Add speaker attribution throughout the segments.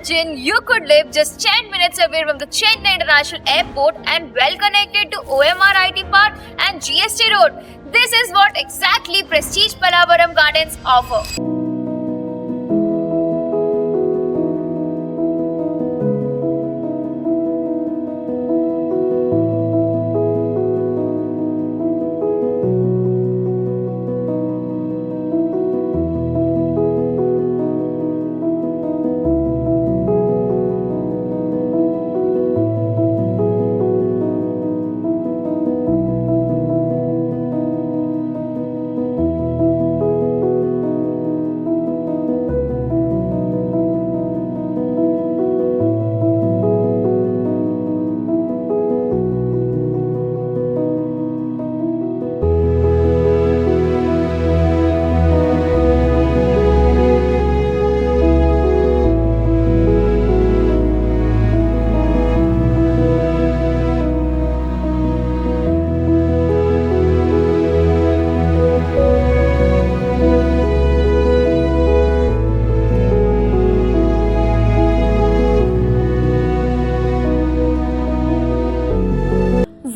Speaker 1: Imagine you could live just 10 minutes away from the Chennai International Airport and well connected to OMR IT Park and GST Road. This is what exactly Prestige Pallavaram Gardens offer.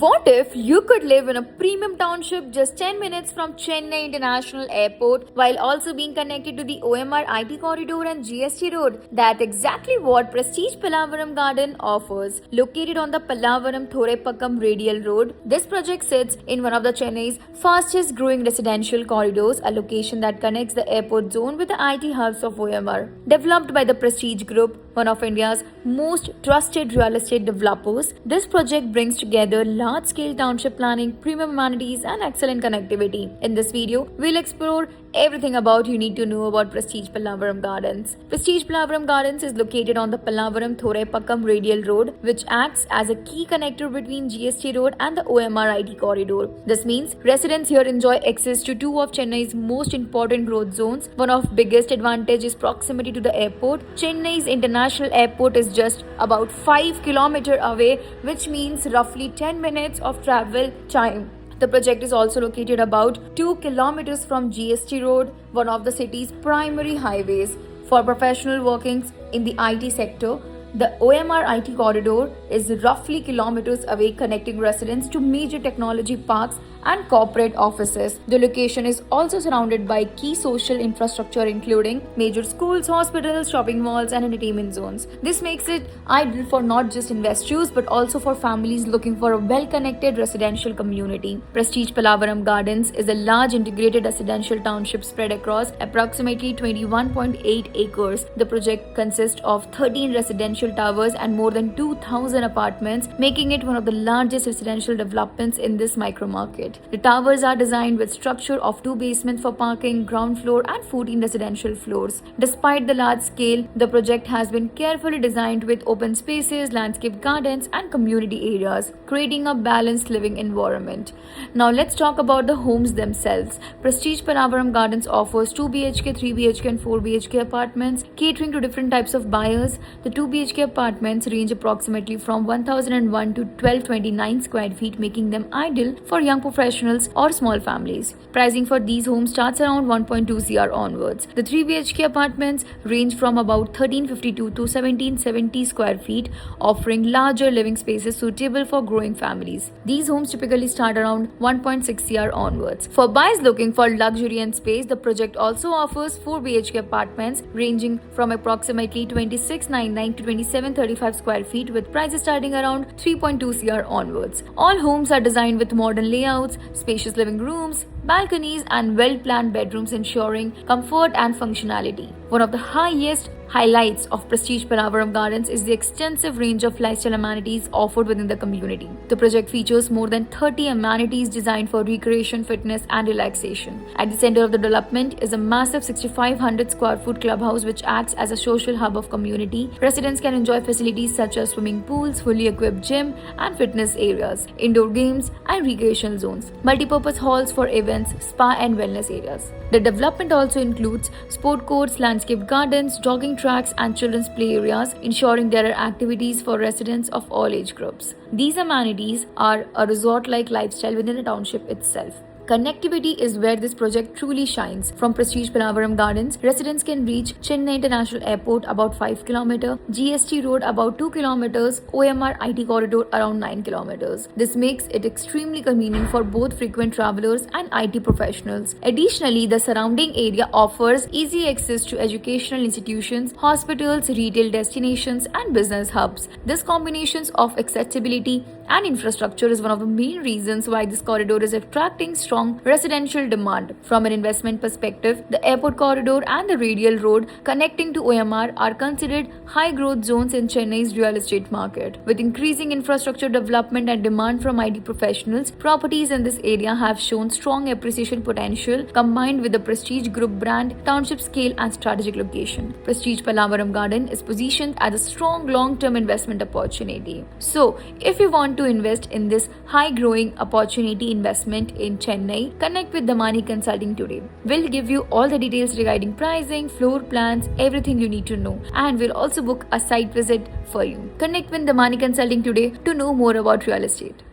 Speaker 1: What if you could live in a premium township just 10 minutes from Chennai International Airport while also being connected to the OMR IT corridor and GST road? That's exactly what Prestige Pallavaram Garden offers. Located on the Pallavaram-Thorepakkam Radial Road, this project sits in one of the Chennai's fastest growing residential corridors, a location that connects the airport zone with the IT hubs of OMR. Developed by the Prestige Group, one of India's most trusted real estate developers, this project brings together large-scale township planning, premium amenities, and excellent connectivity. In this video, we'll explore everything about you need to know about Prestige Pallavaram Gardens. Prestige Pallavaram Gardens is located on the Pallavaram-Thorepakkam Radial Road, which acts as a key connector between GST Road and the OMR IT corridor. This means residents here enjoy access to two of Chennai's most important growth zones. One of biggest advantage is proximity to the airport. Chennai's International Airport is just about 5 kilometers away, which means roughly 10 minutes of travel time. The project is also located about 2 kilometers from GST Road, one of the city's primary highways. For professional workings in the IT sector, the OMR IT corridor is roughly kilometers away, connecting residents to major technology parks and corporate offices. The location is also surrounded by key social infrastructure including major schools, hospitals, shopping malls, and entertainment zones. This makes it ideal for not just investors but also for families looking for a well-connected residential community. Prestige Pallavaram Gardens is a large integrated residential township spread across approximately 21.8 acres. The project consists of 13 residential towers and more than 2,000 apartments, making it one of the largest residential developments in this micro-market. The towers are designed with structure of 2 basements for parking, ground floor, and 14 residential floors. Despite the large scale, the project has been carefully designed with open spaces, landscape gardens, and community areas, creating a balanced living environment. Now let's talk about the homes themselves. Prestige Pallavaram Gardens offers 2 BHK, 3 BHK, and 4 BHK apartments, catering to different types of buyers. The 2 BHK apartments range approximately from 1001 to 1229 square feet, making them ideal for young professionals or small families. Pricing for these homes starts around 1.2 crore onwards. The 3 BHK apartments range from about 1352 to 1770 square feet, offering larger living spaces suitable for growing families. These homes typically start around 1.6 crore onwards. For buyers looking for luxury and space, the project also offers 4 BHK apartments ranging from approximately 2699 to 2735 square feet, with prices starting around 3.2 crore onwards. All homes are designed with modern layouts, spacious living rooms, balconies, and well-planned bedrooms, ensuring comfort and functionality. One of the highlights of Prestige Pallavaram Gardens is the extensive range of lifestyle amenities offered within the community. The project features more than 30 amenities designed for recreation, fitness, and relaxation. At the center of the development is a massive 6,500 square foot clubhouse which acts as a social hub of community. Residents can enjoy facilities such as swimming pools, fully equipped gym and fitness areas, indoor games, and recreational zones, multipurpose halls for events, spa and wellness areas. The development also includes sport courts, landscape gardens, jogging tracks, and children's play areas, ensuring there are activities for residents of all age groups. These amenities are a resort-like lifestyle within the township itself. Connectivity is where this project truly shines. From prestige Pallavaram Gardens, residents can reach Chennai International Airport about 5 km, GST Road about 2 km, OMR IT corridor around 9 km. This makes it extremely convenient for both frequent travelers and IT professionals. Additionally, the surrounding area offers easy access to educational institutions, hospitals, retail destinations, and business hubs. This combination of accessibility and infrastructure is one of the main reasons why this corridor is attracting strong residential demand. From an investment perspective, the airport corridor and the radial road connecting to OMR are considered high growth zones in Chennai's real estate market. With increasing infrastructure development and demand from IT professionals, properties in this area have shown strong appreciation potential combined with the Prestige Group brand, township scale, and strategic location. Prestige Pallavaram Garden is positioned as a strong long-term investment opportunity. So, if you want to invest in this high-growing opportunity investment in Chennai, connect with Damani Consulting today. We'll give you all the details regarding pricing, floor plans, everything you need to know, and we'll also book a site visit for you. Connect with Damani Consulting today to know more about real estate.